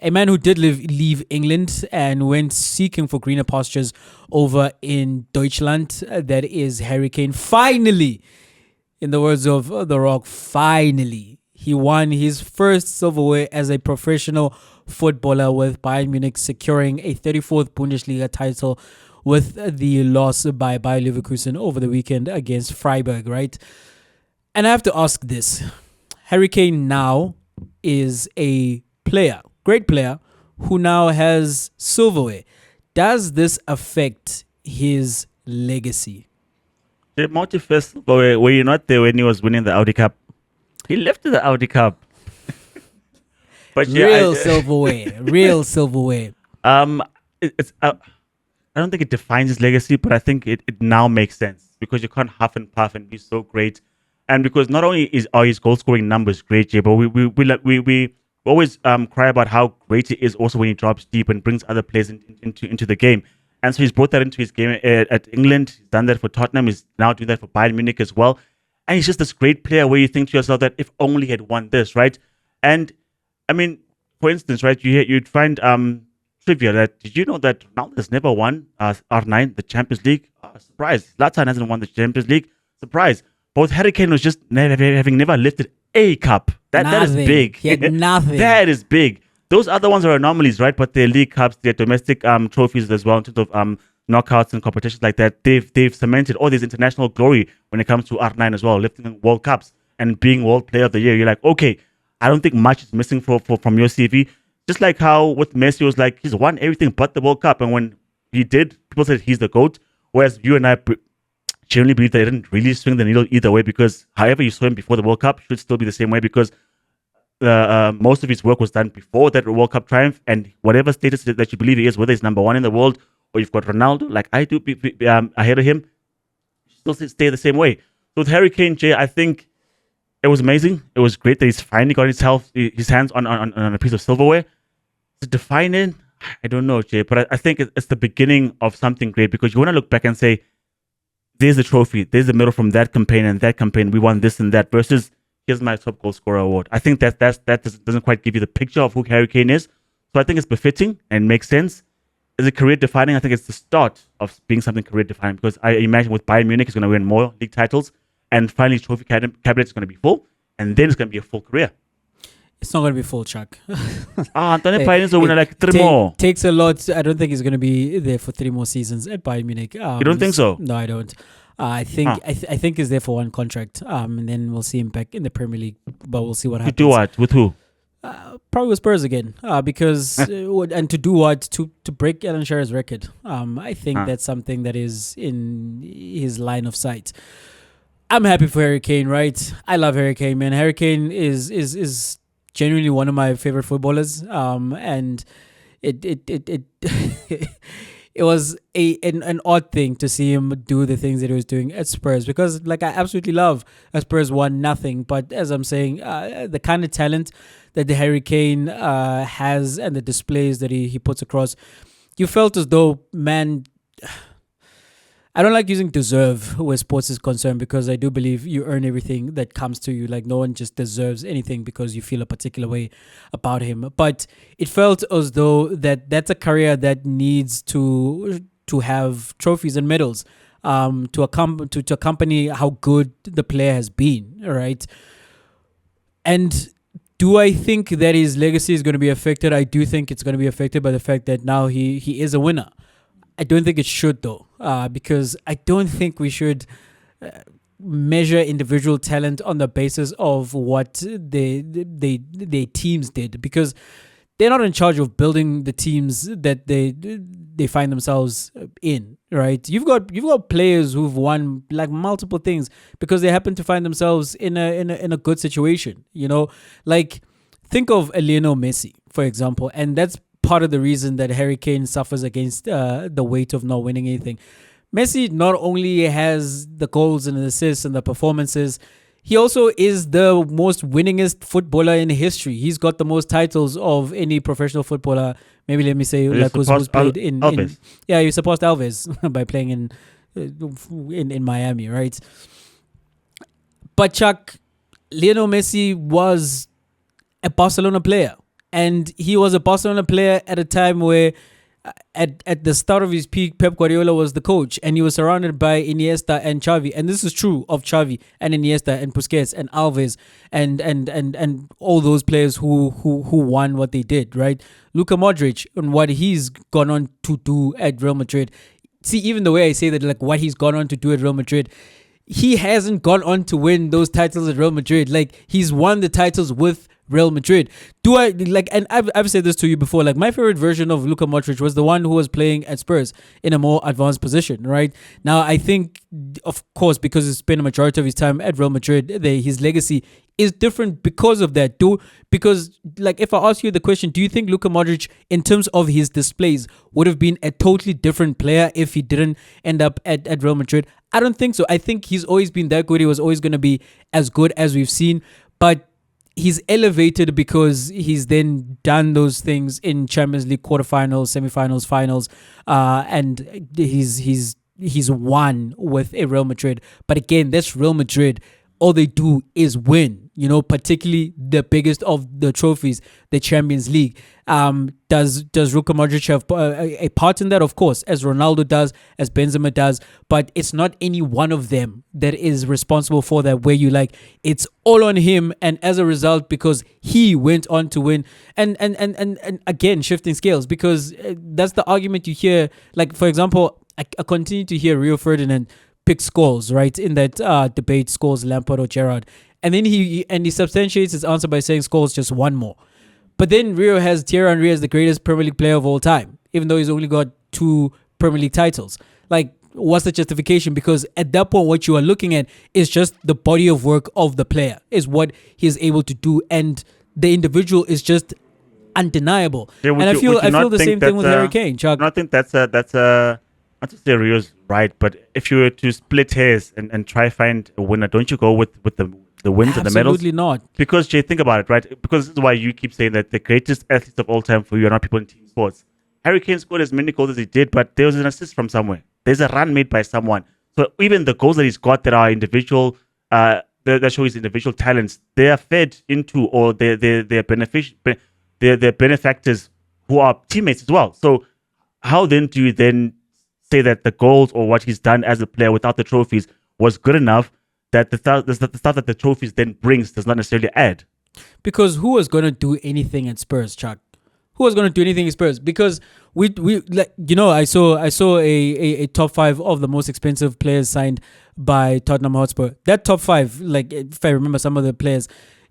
A man who did leave England and went seeking for greener pastures over in Deutschland. That is Harry Kane. Finally, in the words of The Rock, finally, he won his first silverware as a professional footballer, with Bayern Munich securing a 34th Bundesliga title with the loss by Bayer Leverkusen over the weekend against Freiburg, right? And I have to ask this. Harry Kane now is a player, great player, who now has silverware. Does this affect his legacy? The multi-first, were you not there when he was winning the Audi Cup? He left the Audi Cup. But Real silverware. Real silverware. It's I don't think it defines his legacy, but I think it now makes sense because you can't huff and puff and be so great. And because not only are his goal scoring numbers great, Jay, but we always cry about how great he is also when he drops deep and brings other players into the game. And so he's brought that into his game at England. He's done that for Tottenham. He's now doing that for Bayern Munich as well. And he's just this great player where you think to yourself that if only he had won this, right? And I mean, for instance, right, you'd find trivia that did you know that Ronaldo has never won R9, the Champions League? Surprise. Zlatan hasn't won the Champions League. Surprise. Both Harry Kane was just having never lifted a cup. That is big. He had nothing. That is big. Those other ones are anomalies, right? But they're league cups, they're domestic trophies as well in terms of knockouts and competitions like that. They've cemented all this international glory when it comes to R9 as well, lifting World Cups and being World Player of the Year. You're like, okay, I don't think much is missing from your CV. Just like how with Messi was like, he's won everything but the World Cup. And when he did, people said he's the GOAT. Whereas you and I genuinely believe that he didn't really swing the needle either way because however you saw him before the World Cup should still be the same way because most of his work was done before that World Cup triumph, and whatever status that you believe he is, whether he's number one in the world or you've got Ronaldo, like I do ahead of him, still stay the same way. So with Harry Kane, Jay, I think it was amazing. It was great that he's finally got his hands on a piece of silverware. To define it, I don't know, Jay, but I think it's the beginning of something great because you want to look back and say, there's the trophy, there's the medal from that campaign and that campaign, we won this and that, versus here's my top goal scorer award. I think that doesn't quite give you the picture of who Harry Kane is. So I think it's befitting and makes sense. Is it career defining? I think it's the start of being something career defining because I imagine with Bayern Munich, he's going to win more league titles and finally trophy cabinet is going to be full and then it's going to be a full career. It's not going to be full, Chuck. Anthony Payne's will win like three more. Takes a lot. I don't think he's going to be there for 3 more seasons at Bayern Munich. You don't think so? No, I don't. I think I think he's there for one contract, and then we'll see him back in the Premier League. But we'll see what happens. To do what? With who? Probably with Spurs again, because and to do what? To break Alan Shearer's record. I think that's something that is in his line of sight. I'm happy for Harry Kane, right? I love Harry Kane, man. Harry Kane is genuinely one of my favorite footballers. And it it was an odd thing to see him do the things that he was doing at Spurs because, like, I absolutely love Spurs won nothing. But as I'm saying, the kind of talent that the Harry Kane has and the displays that he puts across, you felt as though, man, I don't like using deserve where sports is concerned because I do believe you earn everything that comes to you. Like, no one just deserves anything because you feel a particular way about him. But it felt as though that's a career that needs to have trophies and medals to accompany how good the player has been, right? And do I think that his legacy is going to be affected? I do think it's going to be affected by the fact that now he is a winner. I don't think it should though, because I don't think we should measure individual talent on the basis of what their teams did, because they're not in charge of building the teams that they find themselves in. Right? You've got players who've won like multiple things because they happen to find themselves in a good situation. You know, like think of Lionel Messi, for example, and that's part of the reason that Harry Kane suffers against the weight of not winning anything. Messi not only has the goals and the assists and the performances, he also is the most winningest footballer in history. He's got the most titles of any professional footballer. Maybe let me say like who's played in he surpassed Alves by playing in Miami, right? But Chuck, Lionel Messi was a Barcelona player. And he was a Barcelona player at a time where at the start of his peak, Pep Guardiola was the coach, and he was surrounded by Iniesta and Xavi. And this is true of Xavi and Iniesta and Busquets and Alves and all those players who won what they did, right? Luka Modric and what he's gone on to do at Real Madrid. See, even the way I say that, like what he's gone on to do at Real Madrid, he hasn't gone on to win those titles at Real Madrid. Like, he's won the titles with Real Madrid. Do I like? And I've said this to you before. Like, my favorite version of Luka Modric was the one who was playing at Spurs in a more advanced position. Right now, I think, of course, because he spent a majority of his time at Real Madrid, his legacy is different because of that. Because like, if I ask you the question, do you think Luka Modric, in terms of his displays, would have been a totally different player if he didn't end up at Real Madrid? I don't think so. I think he's always been that good. He was always going to be as good as we've seen, but he's elevated because he's then done those things in Champions League quarterfinals, semifinals, finals, and he's won with a Real Madrid. But again, that's Real Madrid. All they do is win, particularly the biggest of the trophies, the Champions League. Does Luka Modric have a part in that? Of course, as Ronaldo does, as Benzema does, but it's not any one of them that is responsible for that, where you like, it's all on him, and as a result, because he went on to win, and again, shifting scales, because that's the argument you hear. Like, for example, I continue to hear Rio Ferdinand pick Scholes, right, in that debate, Scholes, Lampard, or Gerrard, and then he substantiates his answer by saying Scholes just won more. But then Rio has Thierry Henry as the greatest Premier League player of all time, even though he's only got 2 Premier League titles. Like, what's the justification? Because at that point, what you are looking at is just the body of work of the player, is what he is able to do, and the individual is just undeniable. Yeah, and I feel the same thing with Harry Kane, Chuck. I think that's not to say Rio's right, but if you were to split hairs and try find a winner, don't you go with the wins and the medals? Absolutely not. Because, Jay, think about it, right? Because this is why you keep saying that the greatest athletes of all time for you are not people in team sports. Harry Kane scored as many goals as he did, but there was an assist from somewhere. There's a run made by someone. So even the goals that he's got that are individual, that show his individual talents, they are fed into, or they're benefactors who are teammates as well. So how then do you then say that the goals or what he's done as a player without the trophies was good enough, that the stuff that the trophies then brings does not necessarily add? Because who was going to do anything at Spurs, Chuck? Who was going to do anything at Spurs? Because we like, I saw a top 5 of the most expensive players signed by Tottenham Hotspur. That top 5, like, if I remember some of the players,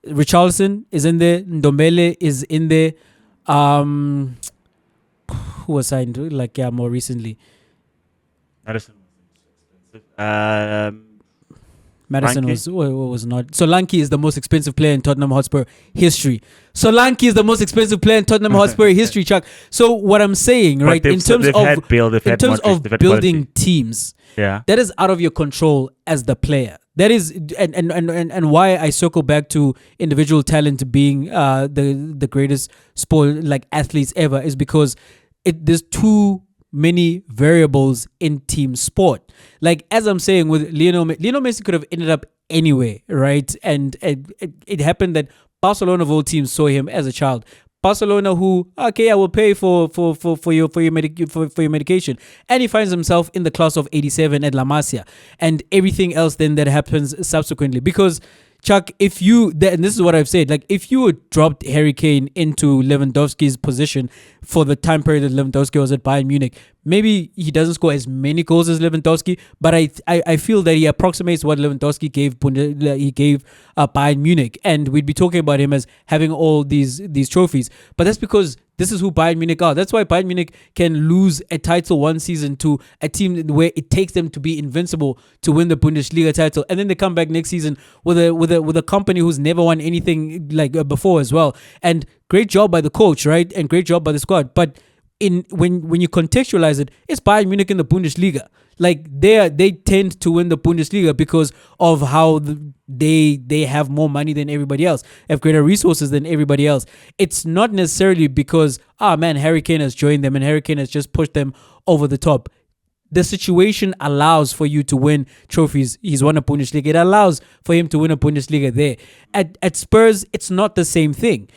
Richarlison is in there, Ndombele is in there. Who was signed more recently? Madison was not. Solanke is the most expensive player in Tottenham Hotspur history. Solanke is the most expensive player in Tottenham Hotspur history, Chuck. So what I'm saying, right, in terms of building teams, yeah, that is out of your control as the player. That is, and why I circle back to individual talent being the greatest sport, like, athletes ever, is because there's too many variables in team sport. Like, as I'm saying with Lionel Messi could have ended up anywhere, right? And it happened that Barcelona of all teams saw him as a child. Barcelona, who, okay, I will pay for your medication, and he finds himself in the class of 87 at La Masia, and everything else then that happens subsequently. Because, Chuck, if you, and this is what I've said, like, if you had dropped Harry Kane into Lewandowski's position for the time period that Lewandowski was at Bayern Munich, maybe he doesn't score as many goals as Lewandowski, but I feel that he approximates what Lewandowski gave Bayern Munich, and we'd be talking about him as having all these trophies. But that's because this is who Bayern Munich are. That's why Bayern Munich can lose a title one season to a team where it takes them to be invincible to win the Bundesliga title, and then they come back next season with a company who's never won anything before as well. And great job by the coach, right? And great job by the squad. But when you contextualize it, it's Bayern Munich in the Bundesliga. Like, they tend to win the Bundesliga because of how they have more money than everybody else, have greater resources than everybody else. It's not necessarily because, Harry Kane has joined them and Harry Kane has just pushed them over the top. The situation allows for you to win trophies. He's won a Bundesliga. It allows for him to win a Bundesliga there. At Spurs, it's not the same thing.